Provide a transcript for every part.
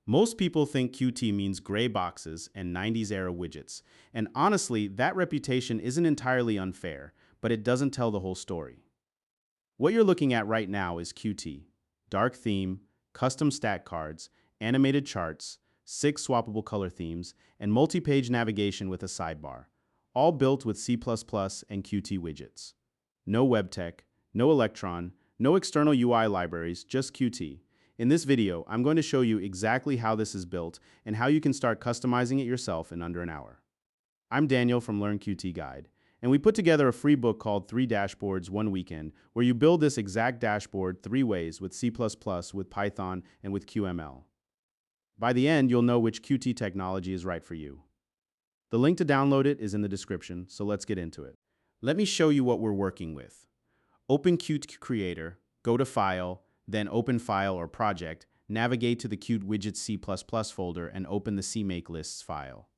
Most people think Qt means gray boxes and 90s era widgets, and honestly, that reputation isn't entirely unfair, but it doesn't tell the whole story. What you're looking at right now is Qt. Dark theme, custom stat cards, animated charts, 6 swappable color themes, and multi-page navigation with a sidebar, all built with C++ and Qt widgets. No web tech, no Electron, no external UI libraries, just Qt. In this video, I'm going to show you exactly how this is built and how you can start customizing it yourself in under an hour. I'm Daniel from LearnQt Guide, and we put together a free book called 3 Dashboards, 1 Weekend, where you build this exact dashboard 3 ways with C++, with Python, and with QML. By the end, you'll know which Qt technology is right for you. The link to download it is in the description, so let's get into it. Let me show you what we're working with. Open Qt Creator, go to File, then Open File or Project, navigate to the Qt Widgets C++ folder and open the CMake lists file.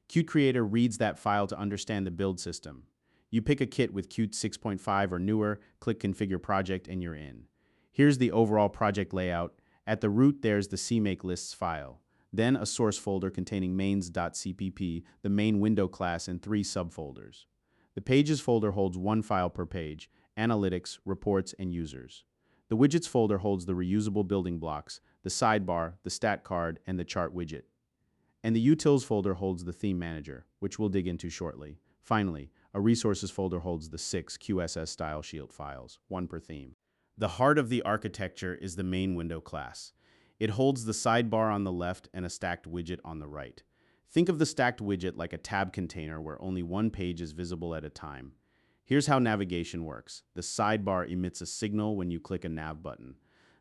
Qt Creator reads that file to understand the build system. You pick a kit with Qt 6.5 or newer, click Configure Project, and you're in. Here's the overall project layout. At the root, there's the CMake lists file. Then a source folder containing mains.cpp, the main window class, and 3 subfolders. The Pages folder holds 1 file per page, Analytics, Reports, and Users. The Widgets folder holds the reusable building blocks, the sidebar, the stat card, and the chart widget. And the Utils folder holds the Theme Manager, which we'll dig into shortly. Finally, a Resources folder holds the 6 QSS style sheet files, 1 per theme. The heart of the architecture is the main window class. It holds the sidebar on the left and a stacked widget on the right. Think of the stacked widget like a tab container where only one page is visible at a time. Here's how navigation works. The sidebar emits a signal when you click a nav button.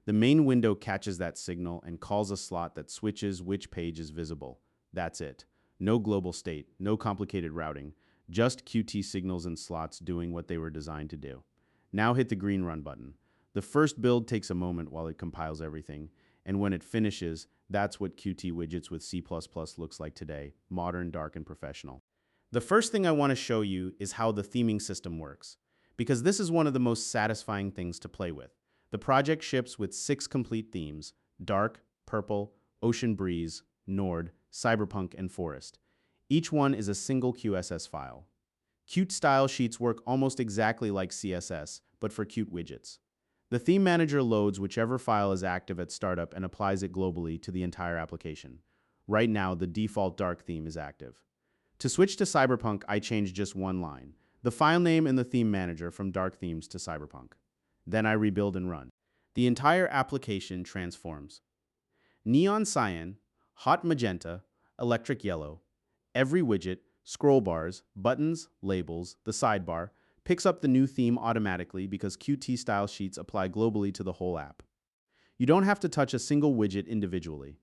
The main window catches that signal and calls a slot that switches which page is visible. That's it. No global state, no complicated routing, just Qt signals and slots doing what they were designed to do. Now hit the green run button. The first build takes a moment while it compiles everything, and when it finishes, that's what Qt Widgets with C++ looks like today, modern, dark, and professional. The first thing I want to show you is how the theming system works, because this is one of the most satisfying things to play with. The project ships with 6 complete themes: Dark, Purple, Ocean Breeze, Nord, Cyberpunk, and Forest. Each one is a single QSS file. Qt style sheets work almost exactly like CSS, but for Qt widgets. The theme manager loads whichever file is active at startup and applies it globally to the entire application. Right now, the default Dark theme is active. To switch to Cyberpunk, I changed just one line, the file name in the theme manager from Dark Themes to Cyberpunk. Then I rebuild and run. The entire application transforms. Neon cyan, hot magenta, electric yellow. Every widget, scroll bars, buttons, labels, the sidebar, picks up the new theme automatically because Qt style sheets apply globally to the whole app. You don't have to touch a single widget individually.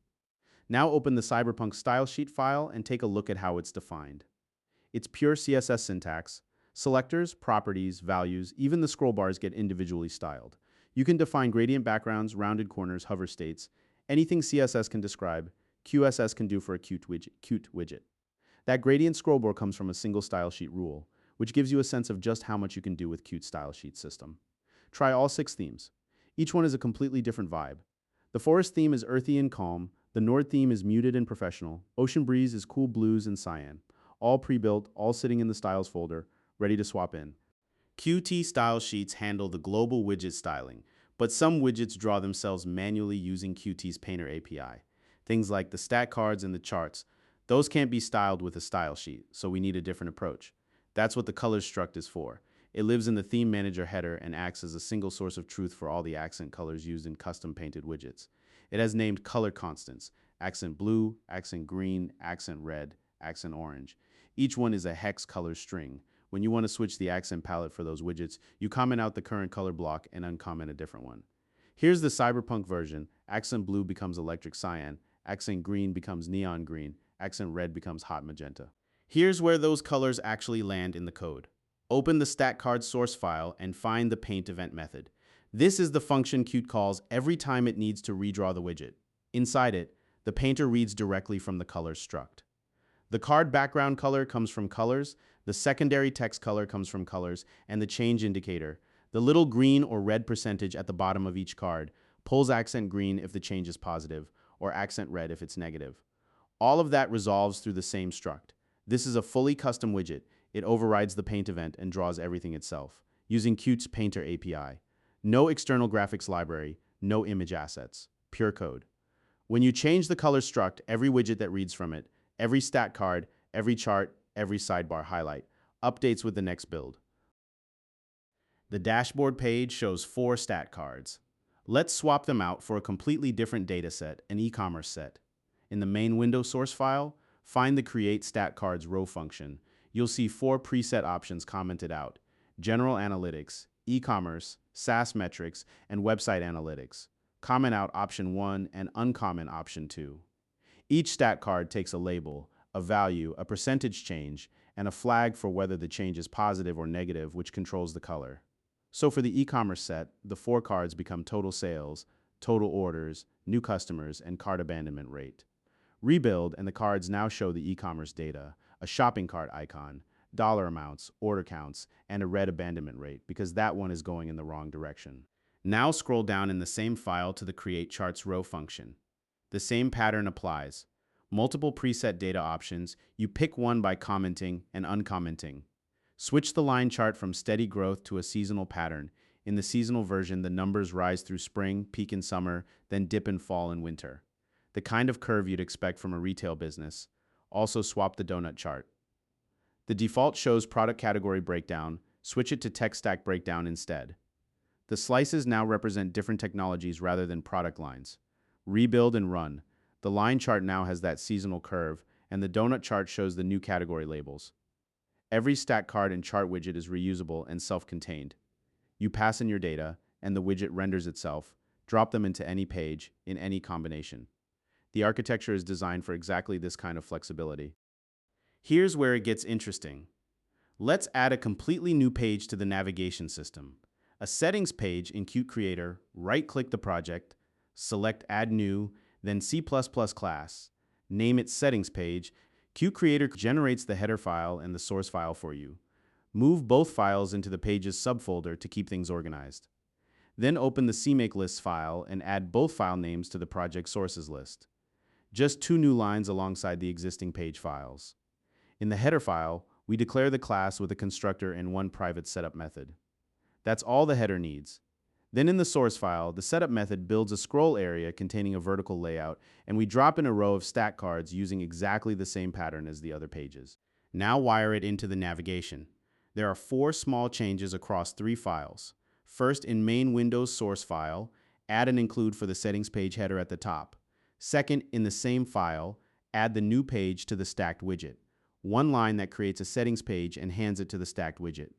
Now open the Cyberpunk style sheet file and take a look at how it's defined. It's pure CSS syntax. Selectors, properties, values, even the scroll bars get individually styled. You can define gradient backgrounds, rounded corners, hover states. Anything CSS can describe, QSS can do for a Qt widget. That gradient scroll bar comes from a single style sheet rule, which gives you a sense of just how much you can do with Qt style sheet system. Try all 6 themes. Each one is a completely different vibe. The Forest theme is earthy and calm. The Nord theme is muted and professional. Ocean Breeze is cool blues and cyan. All pre-built, all sitting in the Styles folder, ready to swap in. Qt style sheets handle the global widget styling, but some widgets draw themselves manually using Qt's Painter API. Things like the stat cards and the charts, those can't be styled with a style sheet, so we need a different approach. That's what the colors struct is for. It lives in the theme manager header and acts as a single source of truth for all the accent colors used in custom painted widgets. It has named color constants: accent blue, accent green, accent red, accent orange. Each one is a hex color string. When you want to switch the accent palette for those widgets, you comment out the current color block and uncomment a different one. Here's the Cyberpunk version. Accent blue becomes electric cyan, accent green becomes neon green, accent red becomes hot magenta. Here's where those colors actually land in the code. Open the stat card source file and find the paint event method. This is the function Qt calls every time it needs to redraw the widget. Inside it, the painter reads directly from the colors struct. The card background color comes from colors, the secondary text color comes from colors, and the change indicator, the little green or red percentage at the bottom of each card, pulls accent green if the change is positive, or accent red if it's negative. All of that resolves through the same struct. This is a fully custom widget. It overrides the paint event and draws everything itself, using Qt's Painter API. No external graphics library, no image assets, pure code. When you change the color struct, every widget that reads from it, every stat card, every chart, every sidebar highlight, updates with the next build. The dashboard page shows 4 stat cards. Let's swap them out for a completely different dataset, an e-commerce set. In the main window source file, find the Create Stat Cards row function. You'll see 4 preset options commented out: General Analytics, E-commerce, SaaS Metrics, and Website Analytics. Comment out option 1 and uncomment option 2. Each stat card takes a label, a value, a percentage change, and a flag for whether the change is positive or negative, which controls the color. So for the e-commerce set, the 4 cards become total sales, total orders, new customers, and cart abandonment rate. Rebuild, and the cards now show the e-commerce data, a shopping cart icon, dollar amounts, order counts, and a red abandonment rate because that one is going in the wrong direction. Now scroll down in the same file to the Create Charts row function. The same pattern applies. Multiple preset data options, you pick one by commenting and uncommenting. Switch the line chart from steady growth to a seasonal pattern. In the seasonal version, the numbers rise through spring, peak in summer, then dip in fall and winter. The kind of curve you'd expect from a retail business. Also swap the donut chart. The default shows product category breakdown. Switch it to tech stack breakdown instead. The slices now represent different technologies rather than product lines. Rebuild and run. The line chart now has that seasonal curve, and the donut chart shows the new category labels. Every stat card and chart widget is reusable and self-contained. You pass in your data, and the widget renders itself. Drop them into any page, in any combination. The architecture is designed for exactly this kind of flexibility. Here's where it gets interesting. Let's add a completely new page to the navigation system. A settings page in Qt Creator, right-click the project, select Add New, then Cplusplus class. Name it Settings Page. Qt Creator generates the header file and the source file for you. Move both files into the page's subfolder to keep things organized. Then open the CMake list file and add both file names to the project sources list. Just 2 new lines alongside the existing page files. In the header file, we declare the class with a constructor and one private setup method. That's all the header needs. Then in the source file, the setup method builds a scroll area containing a vertical layout, and we drop in a row of stat cards using exactly the same pattern as the other pages. Now wire it into the navigation. There are 4 small changes across 3 files. First, in main Windows source file, add an include for the settings page header at the top. Second, in the same file, add the new page to the stacked widget. One line that creates a settings page and hands it to the stacked widget.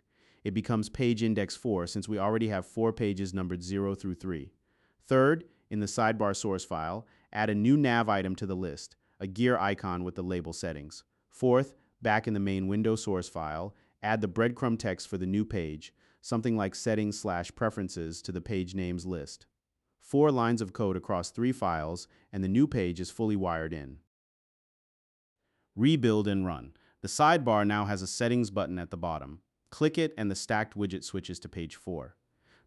It becomes page index 4 since we already have 4 pages numbered 0 through 3. Third, in the sidebar source file, add a new nav item to the list, a gear icon with the label settings. Fourth, back in the main window source file, add the breadcrumb text for the new page, something like settings/preferences to the page names list. 4 lines of code across 3 files, and the new page is fully wired in. Rebuild and run. The sidebar now has a settings button at the bottom. Click it and the stacked widget switches to page 4.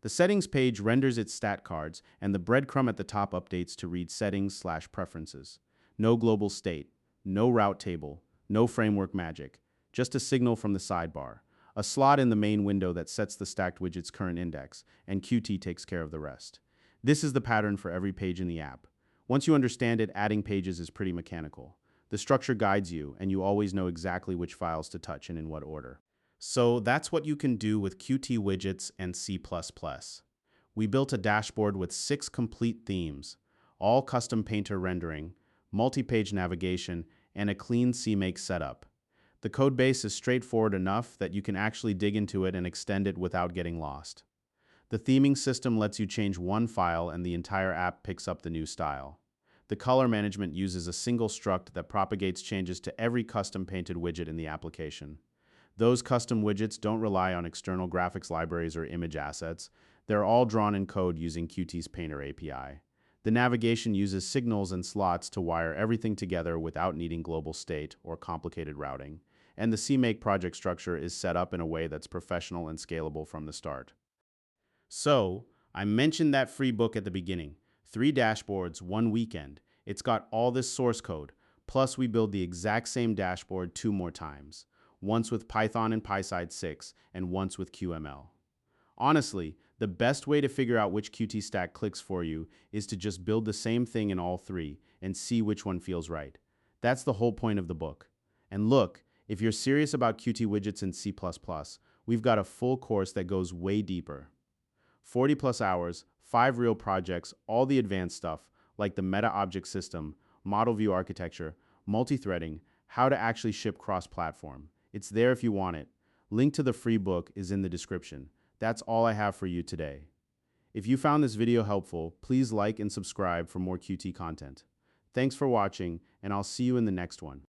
The settings page renders its stat cards, and the breadcrumb at the top updates to read settings/preferences. No global state, no route table, no framework magic, just a signal from the sidebar, a slot in the main window that sets the stacked widget's current index, and Qt takes care of the rest. This is the pattern for every page in the app. Once you understand it, adding pages is pretty mechanical. The structure guides you, and you always know exactly which files to touch and in what order. So that's what you can do with Qt Widgets and C++. We built a dashboard with 6 complete themes, all custom Painter rendering, multi-page navigation, and a clean CMake setup. The codebase is straightforward enough that you can actually dig into it and extend it without getting lost. The theming system lets you change one file and the entire app picks up the new style. The color management uses a single struct that propagates changes to every custom painted widget in the application. Those custom widgets don't rely on external graphics libraries or image assets. They're all drawn in code using Qt's Painter API. The navigation uses signals and slots to wire everything together without needing global state or complicated routing. And the CMake project structure is set up in a way that's professional and scalable from the start. So, I mentioned that free book at the beginning, 3 dashboards, 1 weekend. It's got all this source code, plus we build the exact same dashboard 2 more times, once with Python and PySide 6 and once with QML. Honestly, the best way to figure out which Qt stack clicks for you is to just build the same thing in all three and see which one feels right. That's the whole point of the book. And look, if you're serious about Qt Widgets and C++, we've got a full course that goes way deeper. 40 plus hours, 5 real projects, all the advanced stuff, like the meta object system, model view architecture, multi-threading, how to actually ship cross-platform. It's there if you want it. Link to the free book is in the description. That's all I have for you today. If you found this video helpful, please like and subscribe for more Qt content. Thanks for watching, and I'll see you in the next one.